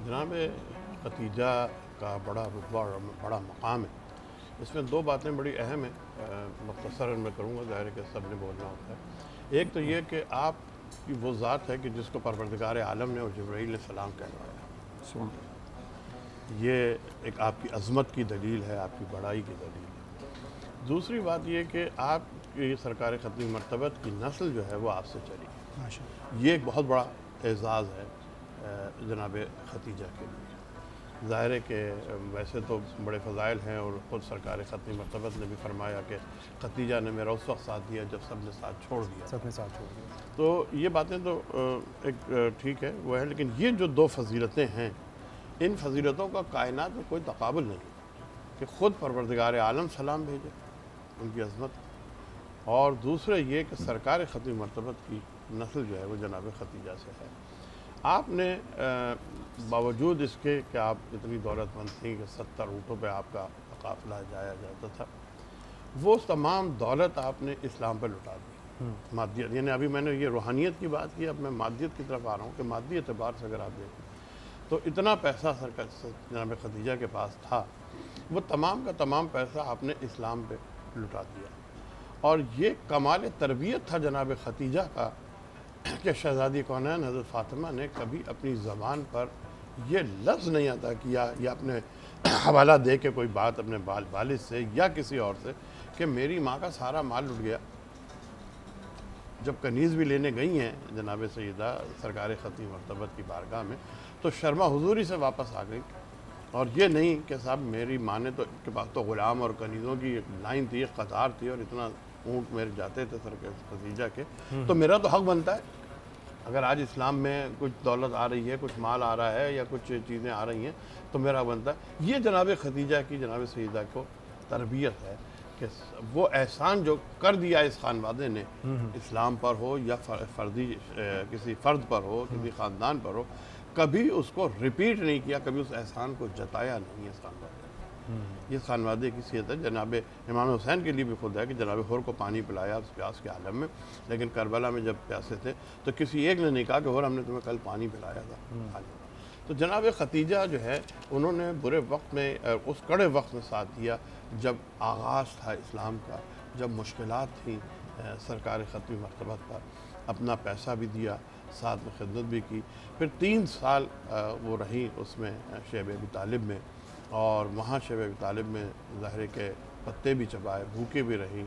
جناب ختیجہ کا بڑا رتبہ اور بڑا مقام ہے. اس میں دو باتیں بڑی اہم ہیں، مختصراً میں کروں گا، ظاہر ہے کہ سب نے بولنا ہوتا ہے. ایک تو یہ کہ آپ کی وہ ذات ہے کہ جس کو پروردگار عالم نے اور جبرائیل نے سلام کہلوایا. یہ ایک آپ کی عظمت کی دلیل ہے، آپ کی بڑائی کی دلیل ہے. دوسری بات یہ کہ آپ کی سرکار ختمی مرتبت کی نسل جو ہے وہ آپ سے چلی. یہ ایک بہت بڑا اعزاز ہے جناب ختیجہ کے لیے. ظاہر ہے کہ ویسے تو بڑے فضائل ہیں، اور خود سرکار ختمی مرتبت نے بھی فرمایا کہ ختیجہ نے میرا اس وقت ساتھ دیا جب سب نے ساتھ چھوڑ دیا. سب نے ساتھ چھوڑ دیا. تو یہ باتیں تو ایک ٹھیک ہے وہ ہے، لیکن یہ جو دو فضیلتیں ہیں، ان فضیلتوں کا کائنات میں کوئی تقابل نہیں کہ خود پروردگار عالم سلام بھیجے ان کی عظمت. اور دوسرے یہ کہ سرکار ختمی مرتبت کی نسل جو ہے وہ جناب ختیجہ سے ہے. آپ نے باوجود اس کے کہ آپ اتنی دولت مند تھیں کہ 70 اونٹوں پہ آپ کا قافلہ جایا جاتا تھا، وہ تمام دولت آپ نے اسلام پہ لٹا دی. مادیت، یعنی ابھی میں نے یہ روحانیت کی بات کی، اب میں مادیت کی طرف آ رہا ہوں کہ مادی اعتبار سے اگر آپ دیکھیں تو اتنا پیسہ جناب ختیجہ کے پاس تھا، وہ تمام کا تمام پیسہ آپ نے اسلام پہ لٹا دیا. اور یہ کمال تربیت تھا جناب ختیجہ کا کہ شہزادی کونین حضرت فاطمہ نے کبھی اپنی زبان پر یہ لفظ نہیں عطا کیا یا اپنے حوالہ دے کے کوئی بات اپنے والد سے یا کسی اور سے کہ میری ماں کا سارا مال لٹ گیا. جب کنیز بھی لینے گئی ہیں جناب سیدہ سرکار ختمی مرتبت کی بارگاہ میں، تو شرما حضوری سے واپس آ گئی. اور یہ نہیں کہ صاحب میری ماں نے تو کے پاس تو غلام اور کنیزوں کی ایک لائن تھی، ایک قطار تھی، اور اتنا اونٹ میرے جاتے تھے سرکار ختیجہ کے، تو میرا تو حق بنتا ہے. اگر آج اسلام میں کچھ دولت آ رہی ہے، کچھ مال آ رہا ہے یا کچھ چیزیں آ رہی ہیں تو میرا بنتا ہے. یہ جناب ختیجہ کی جناب سیدہ کو تربیت ہے کہ وہ احسان جو کر دیا اس خانوادے نے، اسلام پر ہو یا فردی کسی فرد پر ہو، کسی خاندان پر ہو، کبھی اس کو ریپیٹ نہیں کیا، کبھی اس احسان کو جتایا نہیں اس خانوادے نے. یہ خانوادے کی صحت ہے. جناب امام حسین کے لیے بھی خود ہے کہ جناب حور کو پانی پلایا اس پیاس کے عالم میں، لیکن کربلا میں جب پیاسے تھے تو کسی ایک نے نہیں کہا کہ حور ہم نے تمہیں کل پانی پلایا تھا. تو جناب ختیجہ جو ہے انہوں نے برے وقت میں، اس کڑے وقت میں ساتھ دیا جب آغاز تھا اسلام کا، جب مشکلات تھیں سرکار ختمی مرتبت پر. اپنا پیسہ بھی دیا، ساتھ میں خدمت بھی کی. پھر 3 سال وہ رہیں اس میں شیب ابی طالب میں، اور وہاں شیب ابی طالب میں ظاہر کے پتے بھی چبائے، بھوکے بھی رہیں.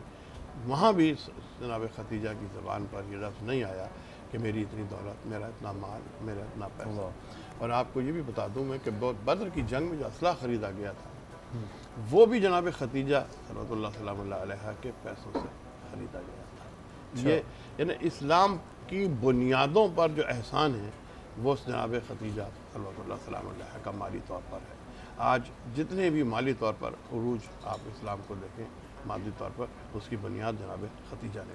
وہاں بھی جناب ختیجہ کی زبان پر یہ لفظ نہیں آیا کہ میری اتنی دولت، میرا اتنا مال، میرا اتنا پیسہ. اور آپ کو یہ بھی بتا دوں میں کہ بدر کی جنگ میں جو اسلحہ خریدا گیا تھا وہ بھی جناب ختیجہ صلی اللہ علیہ کے پیسوں سے خریدا گیا تھا. یہ یعنی اسلام کی بنیادوں پر جو احسان ہے وہ جناب ختیجہ صلی اللہ علیہ کا مالی طور پر ہے. آج جتنے بھی مالی طور پر عروج آپ اسلام کو دیکھیں، مادی طور پر اس کی بنیاد جناب ختیجہ نے